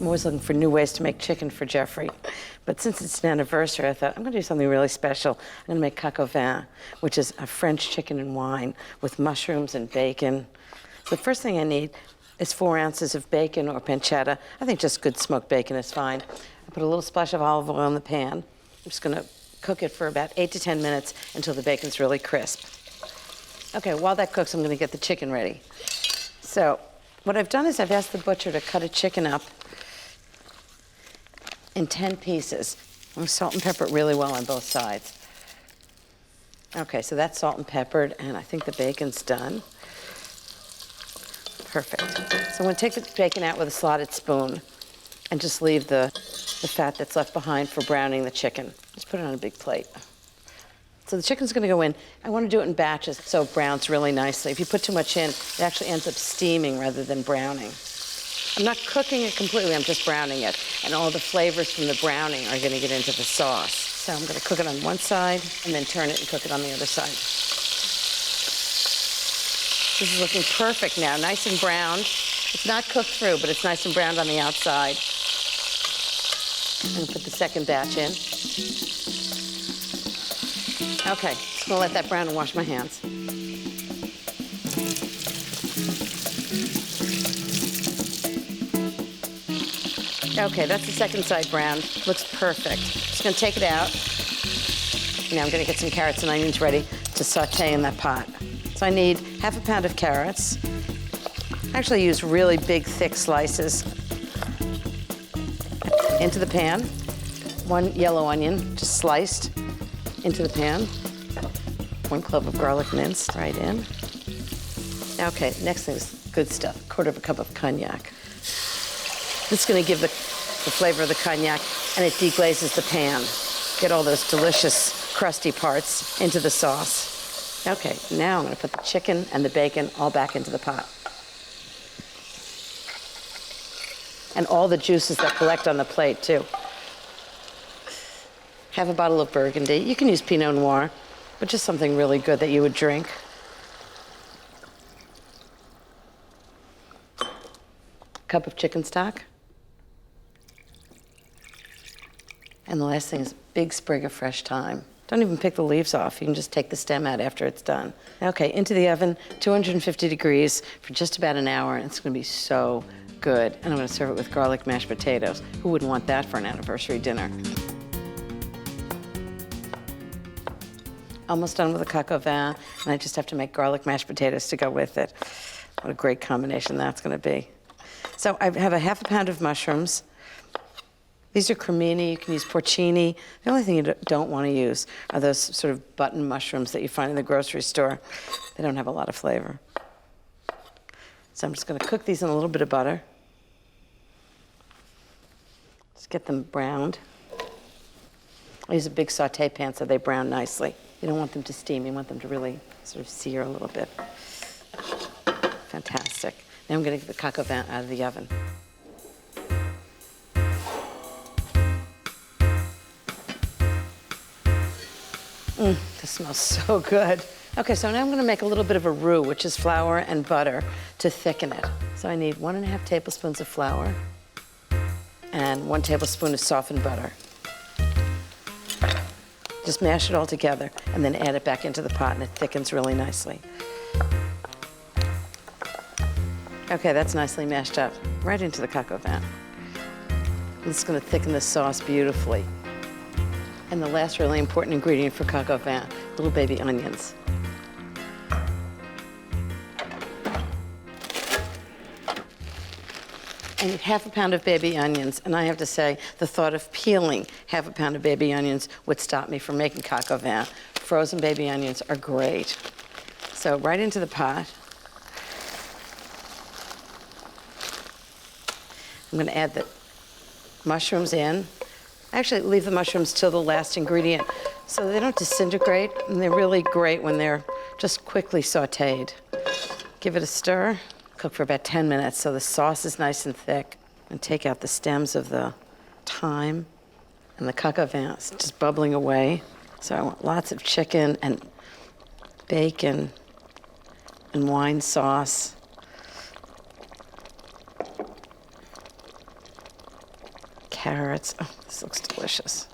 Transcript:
I'm always looking for new ways to make chicken for Jeffrey. But since it's an anniversary, I thought I'm going to do something really special. I'm going to make Coq Au Vin, which is a French chicken and wine with mushrooms and bacon. So the first thing I need is 4 ounces of bacon or pancetta. I think just good smoked bacon is fine. I put a little splash of olive oil in the pan. I'm just going to cook it for about 8 to 10 minutes until the bacon's really crisp. Okay, while that cooks, I'm going to get the chicken ready. So what I've done is I've asked the butcher to cut a chicken up in 10 pieces. I'm going to salt and pepper it really well on both sides. Okay, so that's salt and peppered, and I think the bacon's done. Perfect. So I'm going to take the bacon out with a slotted spoon and just leave the fat that's left behind for browning the chicken. Just put it on a big plate. So the chicken's going to go in. I want to do it in batches so it browns really nicely. If you put too much in, it actually ends up steaming rather than browning. I'm not cooking it completely, I'm just browning it. And all the flavors from the browning are going to get into the sauce. So I'm going to cook it on one side and then turn it and cook it on the other side. This is looking perfect now, nice and browned. It's not cooked through, but it's nice and browned on the outside. I'm going to put the second batch in. Okay, just going to let that brown and wash my hands. Okay, that's the second side browned. Looks perfect. Just going to take it out. Now I'm going to get some carrots and onions ready to saute in that pot. So I need half a pound of carrots. I actually use really big, thick slices. Into the pan. 1 yellow onion, just sliced into the pan. 1 clove of garlic minced right in. Okay, next thing is good stuff. 1/4 cup of cognac. This is going to give the flavor of the cognac, and it deglazes the pan. Get all those delicious, crusty parts into the sauce. Okay, now I'm going to put the chicken and the bacon all back into the pot. And all the juices that collect on the plate, too. Have a bottle of Burgundy. You can use Pinot Noir, but just something really good that you would drink. Cup of chicken stock. And the last thing is a big sprig of fresh thyme. Don't even pick the leaves off. You can just take the stem out after it's done. Okay, into the oven, 250 degrees for just about an hour, and it's going to be so good. And I'm going to serve it with garlic mashed potatoes. Who wouldn't want that for an anniversary dinner? Almost done with the Coq Au Vin, and I just have to make garlic mashed potatoes to go with it. What a great combination that's going to be. So I have a half a pound of mushrooms. These are cremini, you can use porcini. The only thing you don't want to use are those sort of button mushrooms that you find in the grocery store. They don't have a lot of flavor. So I'm just going to cook these in a little bit of butter. Just get them browned. I use a big saute pan so they brown nicely. You don't want them to steam, you want them to really sort of sear a little bit. Fantastic. Now I'm going to get the Coq Au Vin out of the oven. This smells so good. Okay, so now I'm going to make a little bit of a roux, which is flour and butter, to thicken it. So I need 1.5 tablespoons of flour and 1 tablespoon of softened butter. Just mash it all together and then add it back into the pot, and it thickens really nicely. Okay, that's nicely mashed up. Right into the Coq Au Vin. This is going to thicken the sauce beautifully. And the last really important ingredient for Coq Au Vin, little baby onions. I need half a pound of baby onions, and I have to say, the thought of peeling half a pound of baby onions would stop me from making Coq Au Vin. Frozen baby onions are great. So right into the pot. I'm going to add the mushrooms in. I actually leave the mushrooms till the last ingredient so they don't disintegrate, and they're really great when they're just quickly sauteed. Give it a stir. Cook for about 10 minutes so the sauce is nice and thick. And take out the stems of the thyme, and the Coq Au Vin is just bubbling away. So I want lots of chicken and bacon and wine sauce. carrots. Oh, this looks delicious.